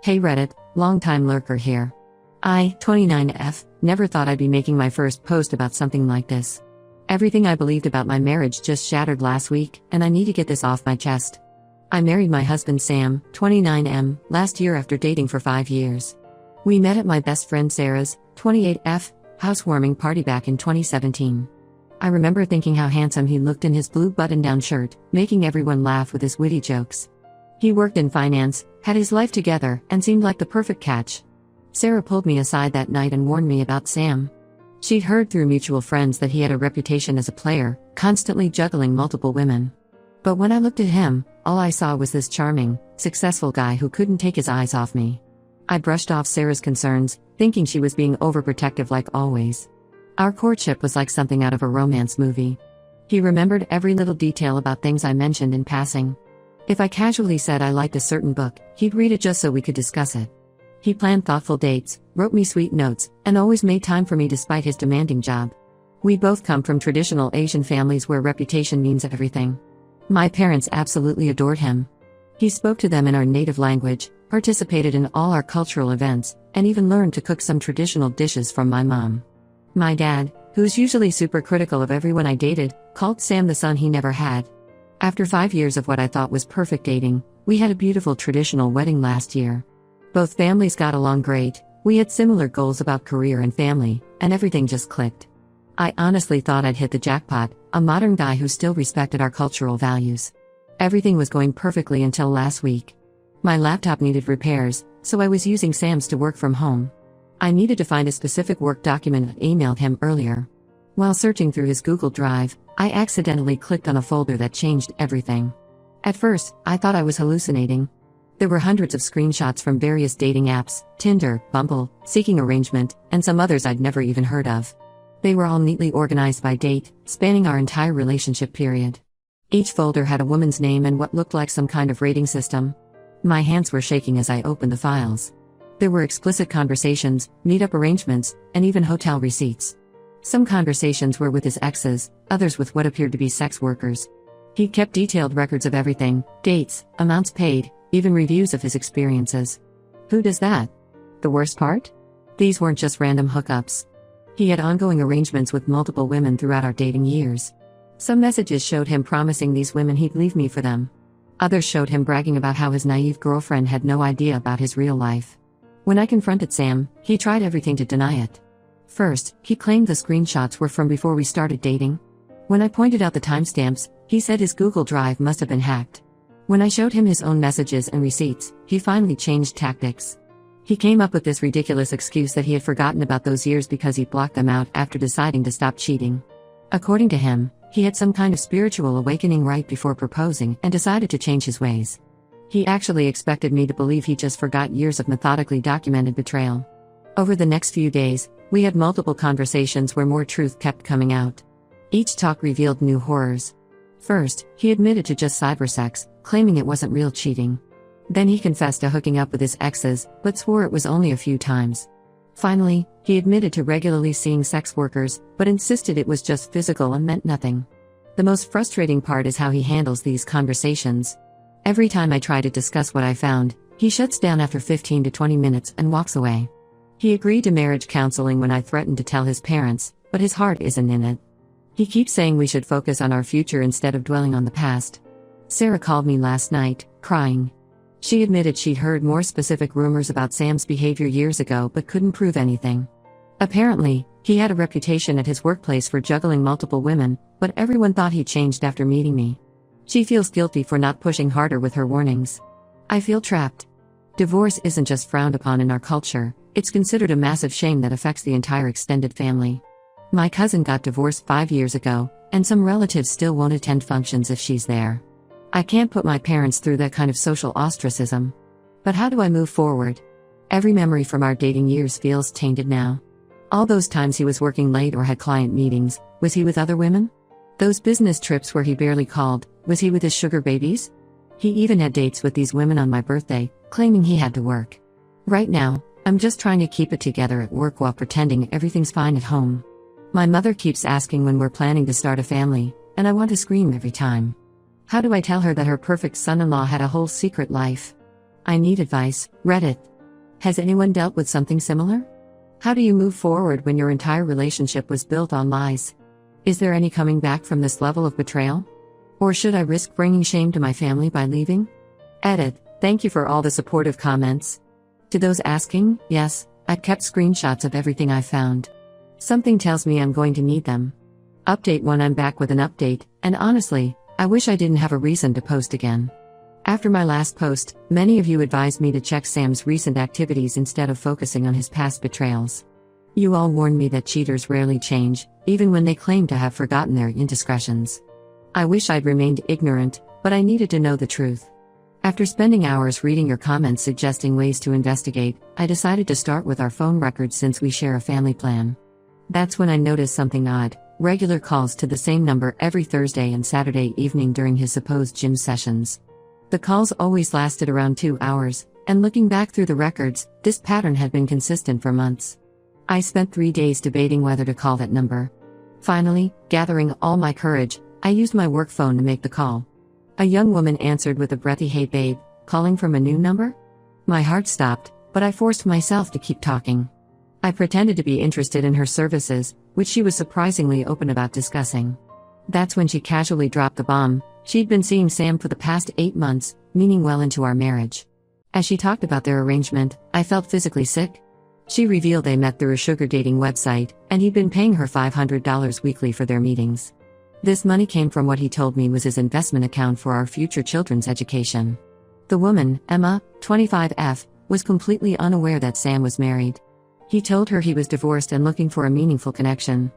Hey Reddit, long-time lurker here. I, 29F, never thought I'd be making my first post about something like this. Everything I believed about my marriage just shattered last week, and I need to get this off my chest. I married my husband Sam, 29M, last year after dating for 5 years. We met at my best friend Sarah's, 28F, housewarming party back in 2017. I remember thinking how handsome he looked in his blue button-down shirt, making everyone laugh with his witty jokes. He worked in finance, had his life together, and seemed like the perfect catch. Sarah pulled me aside that night and warned me about Sam. She'd heard through mutual friends that he had a reputation as a player, constantly juggling multiple women. But when I looked at him, all I saw was this charming, successful guy who couldn't take his eyes off me. I brushed off Sarah's concerns, thinking she was being overprotective like always. Our courtship was like something out of a romance movie. He remembered every little detail about things I mentioned in passing. If I casually said I liked a certain book, he'd read it just so we could discuss it. He planned thoughtful dates, wrote me sweet notes, and always made time for me despite his demanding job. We both come from traditional Asian families where reputation means everything. My parents absolutely adored him. He spoke to them in our native language, participated in all our cultural events, and even learned to cook some traditional dishes from my mom. My dad, who's usually super critical of everyone I dated, called Sam the son he never had. After 5 years of what I thought was perfect dating, we had a beautiful traditional wedding last year. Both families got along great, we had similar goals about career and family, and everything just clicked. I honestly thought I'd hit the jackpot, a modern guy who still respected our cultural values. Everything was going perfectly until last week. My laptop needed repairs, so I was using Sam's to work from home. I needed to find a specific work document I emailed him earlier. While searching through his Google Drive, I accidentally clicked on a folder that changed everything. At first, I thought I was hallucinating. There were hundreds of screenshots from various dating apps, Tinder, Bumble, Seeking Arrangement, and some others I'd never even heard of. They were all neatly organized by date, spanning our entire relationship period. Each folder had a woman's name and what looked like some kind of rating system. My hands were shaking as I opened the files. There were explicit conversations, meetup arrangements, and even hotel receipts. Some conversations were with his exes, others with what appeared to be sex workers. He kept detailed records of everything, dates, amounts paid, even reviews of his experiences. Who does that? The worst part? These weren't just random hookups. He had ongoing arrangements with multiple women throughout our dating years. Some messages showed him promising these women he'd leave me for them. Others showed him bragging about how his naive girlfriend had no idea about his real life. When I confronted Sam, he tried everything to deny it. First, he claimed the screenshots were from before we started dating. When I pointed out the timestamps, he said his Google Drive must have been hacked. When I showed him his own messages and receipts, he finally changed tactics. He came up with this ridiculous excuse that he had forgotten about those years because he blocked them out after deciding to stop cheating. According to him, he had some kind of spiritual awakening right before proposing and decided to change his ways. He actually expected me to believe he just forgot years of methodically documented betrayal. Over the next few days, we had multiple conversations where more truth kept coming out. Each talk revealed new horrors. First, he admitted to just cybersex, claiming it wasn't real cheating. Then he confessed to hooking up with his exes, but swore it was only a few times. Finally, he admitted to regularly seeing sex workers, but insisted it was just physical and meant nothing. The most frustrating part is how he handles these conversations. Every time I try to discuss what I found, he shuts down after 15 to 20 minutes and walks away. He agreed to marriage counseling when I threatened to tell his parents, but his heart isn't in it. He keeps saying we should focus on our future instead of dwelling on the past. Sarah called me last night, crying. She admitted she'd heard more specific rumors about Sam's behavior years ago but couldn't prove anything. Apparently, he had a reputation at his workplace for juggling multiple women, but everyone thought he changed after meeting me. She feels guilty for not pushing harder with her warnings. I feel trapped. Divorce isn't just frowned upon in our culture, it's considered a massive shame that affects the entire extended family. My cousin got divorced 5 years ago, and some relatives still won't attend functions if she's there. I can't put my parents through that kind of social ostracism. But how do I move forward? Every memory from our dating years feels tainted now. All those times he was working late or had client meetings, was he with other women? Those business trips where he barely called, was he with his sugar babies? He even had dates with these women on my birthday, claiming he had to work. Right now, I'm just trying to keep it together at work while pretending everything's fine at home. My mother keeps asking when we're planning to start a family, and I want to scream every time. How do I tell her that her perfect son-in-law had a whole secret life? I need advice. Reddit. Has anyone dealt with something similar? How do you move forward when your entire relationship was built on lies? Is there any coming back from this level of betrayal? Or should I risk bringing shame to my family by leaving? Edit. Thank you for all the supportive comments. To those asking, yes, I've kept screenshots of everything I found. Something tells me I'm going to need them. Update 1. I'm back with an update, and honestly, I wish I didn't have a reason to post again. After my last post, many of you advised me to check Sam's recent activities instead of focusing on his past betrayals. You all warned me that cheaters rarely change, even when they claim to have forgotten their indiscretions. I wish I'd remained ignorant, but I needed to know the truth. After spending hours reading your comments suggesting ways to investigate, I decided to start with our phone records since we share a family plan. That's when I noticed something odd: regular calls to the same number every Thursday and Saturday evening during his supposed gym sessions. The calls always lasted around 2 hours, and looking back through the records, this pattern had been consistent for months. I spent 3 days debating whether to call that number. Finally, gathering all my courage, I used my work phone to make the call. A young woman answered with a breathy "Hey babe, calling from a new number?" My heart stopped, but I forced myself to keep talking. I pretended to be interested in her services, which she was surprisingly open about discussing. That's when she casually dropped the bomb. She'd been seeing Sam for the past 8 months, meaning well into our marriage. As she talked about their arrangement, I felt physically sick. She revealed they met through a sugar dating website, and he'd been paying her $500 weekly for their meetings. This money came from what he told me was his investment account for our future children's education. The woman, Emma, 25F, was completely unaware that Sam was married. He told her he was divorced and looking for a meaningful connection.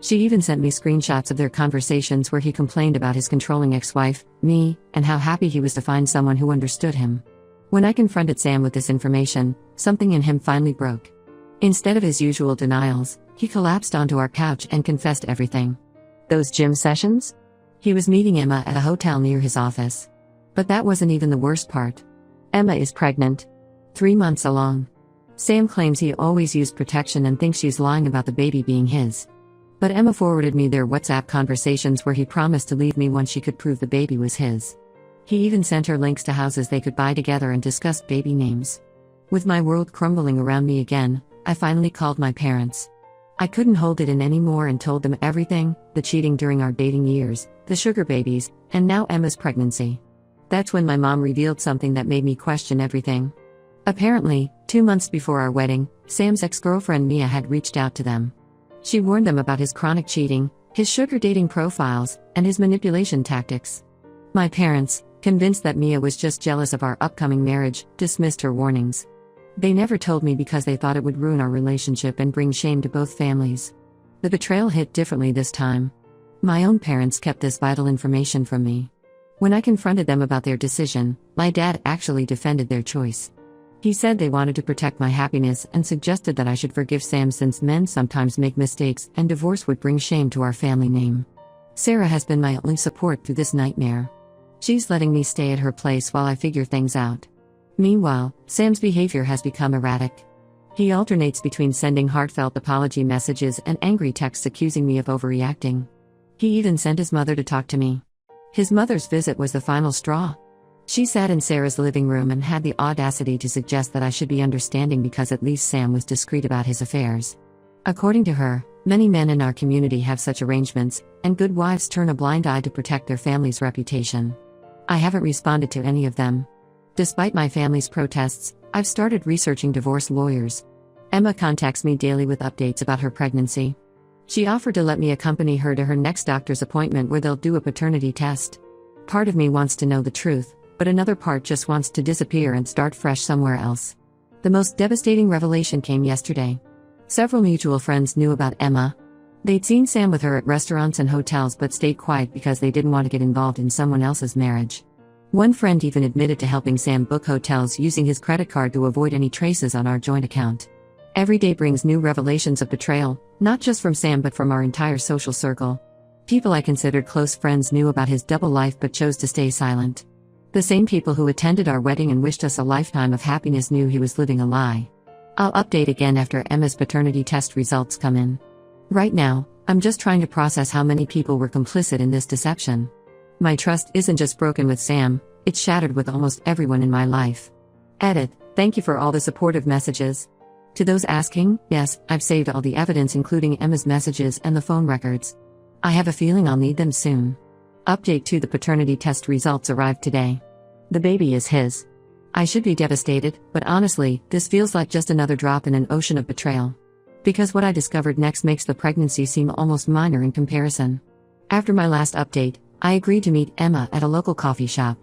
She even sent me screenshots of their conversations where he complained about his controlling ex-wife, me, and how happy he was to find someone who understood him. When I confronted Sam with this information, something in him finally broke. Instead of his usual denials, he collapsed onto our couch and confessed everything. Those gym sessions? He was meeting Emma at a hotel near his office. But that wasn't even the worst part. Emma is pregnant. 3 months along. Sam claims he always used protection and thinks she's lying about the baby being his. But Emma forwarded me their WhatsApp conversations where he promised to leave me once she could prove the baby was his. He even sent her links to houses they could buy together and discussed baby names. With my world crumbling around me again, I finally called my parents. I couldn't hold it in anymore and told them everything: the cheating during our dating years, the sugar babies, and now Emma's pregnancy. That's when my mom revealed something that made me question everything. Apparently, 2 months before our wedding, Sam's ex-girlfriend Mia had reached out to them. She warned them about his chronic cheating, his sugar dating profiles, and his manipulation tactics. My parents, convinced that Mia was just jealous of our upcoming marriage, dismissed her warnings. They never told me because they thought it would ruin our relationship and bring shame to both families. The betrayal hit differently this time. My own parents kept this vital information from me. When I confronted them about their decision, my dad actually defended their choice. He said they wanted to protect my happiness and suggested that I should forgive Sam since men sometimes make mistakes and divorce would bring shame to our family name. Sarah has been my only support through this nightmare. She's letting me stay at her place while I figure things out. Meanwhile, Sam's behavior has become erratic. He alternates between sending heartfelt apology messages and angry texts accusing me of overreacting. He even sent his mother to talk to me. His mother's visit was the final straw. She sat in Sarah's living room and had the audacity to suggest that I should be understanding because at least Sam was discreet about his affairs. According to her, many men in our community have such arrangements, and good wives turn a blind eye to protect their family's reputation. I haven't responded to any of them. Despite my family's protests, I've started researching divorce lawyers. Emma contacts me daily with updates about her pregnancy. She offered to let me accompany her to her next doctor's appointment where they'll do a paternity test. Part of me wants to know the truth, but another part just wants to disappear and start fresh somewhere else. The most devastating revelation came yesterday. Several mutual friends knew about Emma. They'd seen Sam with her at restaurants and hotels but stayed quiet because they didn't want to get involved in someone else's marriage. One friend even admitted to helping Sam book hotels using his credit card to avoid any traces on our joint account. Every day brings new revelations of betrayal, not just from Sam but from our entire social circle. People I considered close friends knew about his double life but chose to stay silent. The same people who attended our wedding and wished us a lifetime of happiness knew he was living a lie. I'll update again after Emma's paternity test results come in. Right now, I'm just trying to process how many people were complicit in this deception. My trust isn't just broken with Sam, it's shattered with almost everyone in my life. Edit. Thank you for all the supportive messages. To those asking, yes, I've saved all the evidence including Emma's messages and the phone records. I have a feeling I'll need them soon. Update 2: the paternity test results arrived today. The baby is his. I should be devastated, but honestly, this feels like just another drop in an ocean of betrayal. Because what I discovered next makes the pregnancy seem almost minor in comparison. After my last update, I agreed to meet Emma at a local coffee shop.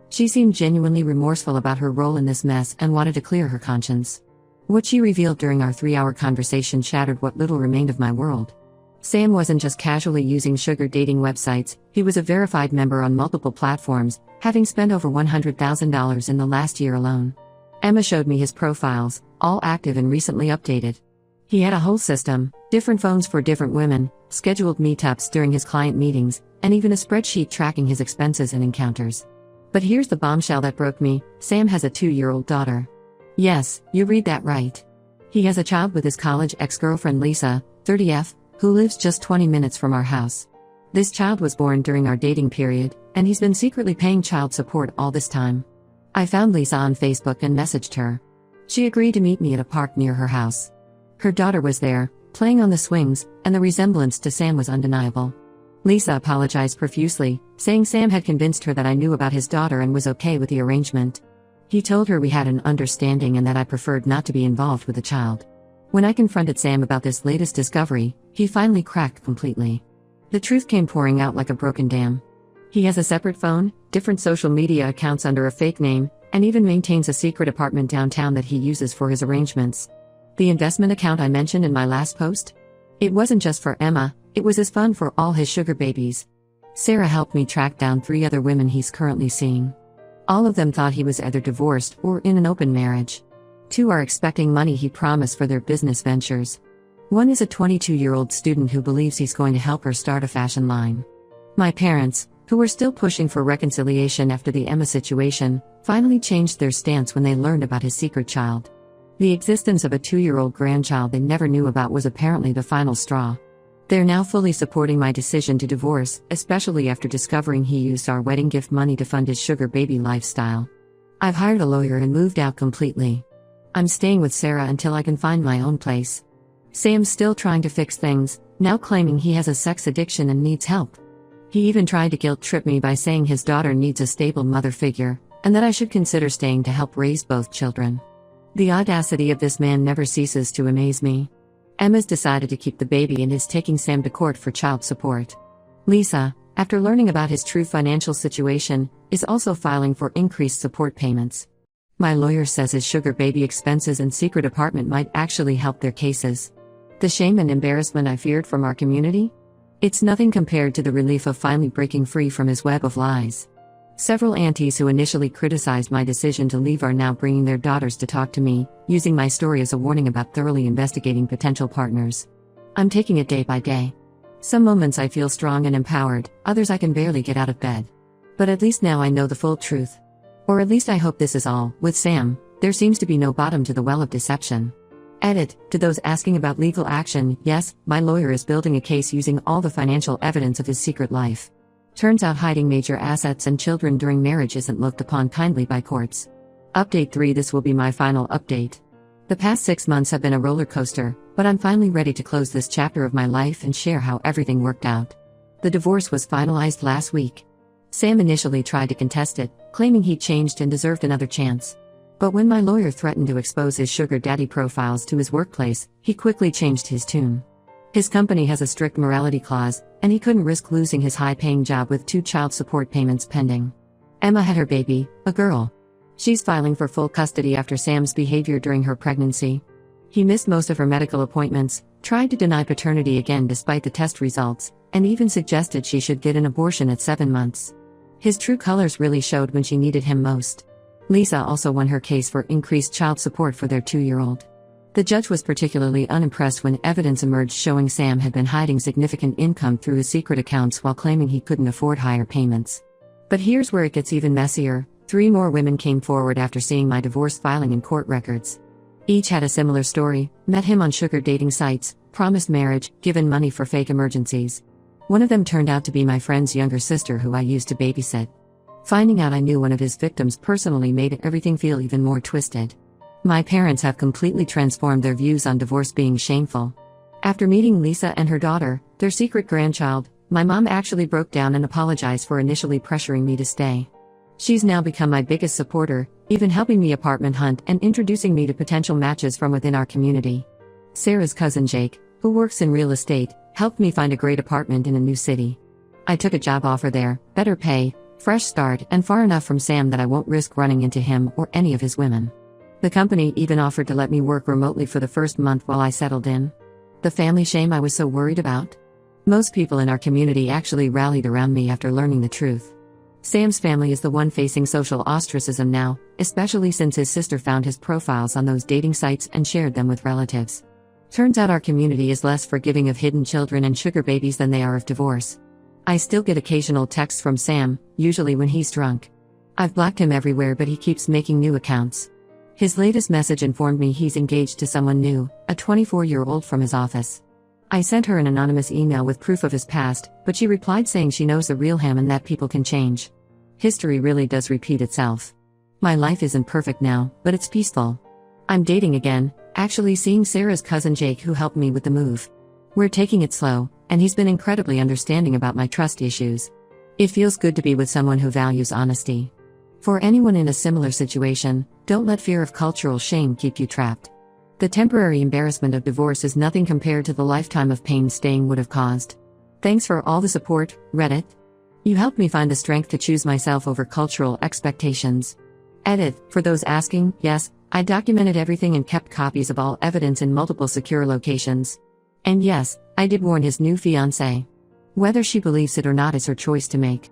She seemed genuinely remorseful about her role in this mess and wanted to clear her conscience. What she revealed during our 3-hour conversation shattered what little remained of my world. Sam wasn't just casually using sugar dating websites, he was a verified member on multiple platforms, having spent over $100,000 in the last year alone. Emma showed me his profiles, all active and recently updated. He had a whole system, different phones for different women, scheduled meetups during his client meetings, and even a spreadsheet tracking his expenses and encounters. But here's the bombshell that broke me: Sam has a 2-year-old daughter. Yes, you read that right. He has a child with his college ex-girlfriend Lisa, 30F, who lives just 20 minutes from our house. This child was born during our dating period, and he's been secretly paying child support all this time. I found Lisa on Facebook and messaged her. She agreed to meet me at a park near her house. Her daughter was there, playing on the swings, and the resemblance to Sam was undeniable. Lisa apologized profusely, saying Sam had convinced her that I knew about his daughter and was okay with the arrangement. He told her we had an understanding and that I preferred not to be involved with the child. When I confronted Sam about this latest discovery, he finally cracked completely. The truth came pouring out like a broken dam. He has a separate phone, different social media accounts under a fake name, and even maintains a secret apartment downtown that he uses for his arrangements. The investment account I mentioned in my last post? It wasn't just for Emma, it was his fund for all his sugar babies. Sarah helped me track down 3 other women he's currently seeing. All of them thought he was either divorced or in an open marriage. 2 are expecting money he promised for their business ventures. 1 is a 22-year-old student who believes he's going to help her start a fashion line. My parents, who were still pushing for reconciliation after the Emma situation, finally changed their stance when they learned about his secret child. The existence of a 2-year-old grandchild they never knew about was apparently the final straw. They're now fully supporting my decision to divorce, especially after discovering he used our wedding gift money to fund his sugar baby lifestyle. I've hired a lawyer and moved out completely. I'm staying with Sarah until I can find my own place. Sam's still trying to fix things, now claiming he has a sex addiction and needs help. He even tried to guilt-trip me by saying his daughter needs a stable mother figure, and that I should consider staying to help raise both children. The audacity of this man never ceases to amaze me. Emma's decided to keep the baby and is taking Sam to court for child support. Lisa, after learning about his true financial situation, is also filing for increased support payments. My lawyer says his sugar baby expenses and secret apartment might actually help their cases. The shame and embarrassment I feared from our community? It's nothing compared to the relief of finally breaking free from his web of lies. Several aunties who initially criticized my decision to leave are now bringing their daughters to talk to me, using my story as a warning about thoroughly investigating potential partners. I'm taking it day by day. Some moments I feel strong and empowered, others I can barely get out of bed. But at least now I know the full truth. Or at least I hope this is all. With Sam, there seems to be no bottom to the well of deception. Edit. To those asking about legal action, yes, my lawyer is building a case using all the financial evidence of his secret life. Turns out hiding major assets and children during marriage isn't looked upon kindly by courts. Update 3: this will be my final update. The past 6 months have been a roller coaster, but I'm finally ready to close this chapter of my life and share how everything worked out. The divorce was finalized last week. Sam initially tried to contest it, claiming he'd changed and deserved another chance. But when my lawyer threatened to expose his sugar daddy profiles to his workplace, he quickly changed his tune. His company has a strict morality clause, and he couldn't risk losing his high-paying job with 2 child support payments pending. Emma had her baby, a girl. She's filing for full custody after Sam's behavior during her pregnancy. He missed most of her medical appointments, tried to deny paternity again despite the test results, and even suggested she should get an abortion at 7 months. His true colors really showed when she needed him most. Lisa also won her case for increased child support for their 2-year-old. The judge was particularly unimpressed when evidence emerged showing Sam had been hiding significant income through his secret accounts while claiming he couldn't afford higher payments. But here's where it gets even messier: 3 more women came forward after seeing my divorce filing in court records. Each had a similar story: met him on sugar dating sites, promised marriage, given money for fake emergencies. One of them turned out to be my friend's younger sister who I used to babysit. Finding out I knew one of his victims personally made everything feel even more twisted. My parents have completely transformed their views on divorce being shameful. After meeting Lisa and her daughter, their secret grandchild, my mom actually broke down and apologized for initially pressuring me to stay. She's now become my biggest supporter, even helping me apartment hunt and introducing me to potential matches from within our community. Sarah's cousin Jake, who works in real estate, helped me find a great apartment in a new city. I took a job offer there, better pay, fresh start, and far enough from Sam that I won't risk running into him or any of his women. The company even offered to let me work remotely for the first month while I settled in. The family shame I was so worried about? Most people in our community actually rallied around me after learning the truth. Sam's family is the one facing social ostracism now, especially since his sister found his profiles on those dating sites and shared them with relatives. Turns out our community is less forgiving of hidden children and sugar babies than they are of divorce. I still get occasional texts from Sam, usually when he's drunk. I've blocked him everywhere, but he keeps making new accounts. His latest message informed me he's engaged to someone new, a 24-year-old from his office. I sent her an anonymous email with proof of his past, but she replied saying she knows the real him and that people can change. History really does repeat itself. My life isn't perfect now, but it's peaceful. I'm dating again, actually seeing Sarah's cousin Jake, who helped me with the move. We're taking it slow, and he's been incredibly understanding about my trust issues. It feels good to be with someone who values honesty. For anyone in a similar situation, don't let fear of cultural shame keep you trapped. The temporary embarrassment of divorce is nothing compared to the lifetime of pain staying would have caused. Thanks for all the support, Reddit. You helped me find the strength to choose myself over cultural expectations. Edit, for those asking, yes, I documented everything and kept copies of all evidence in multiple secure locations. And yes, I did warn his new fiancée. Whether she believes it or not is her choice to make.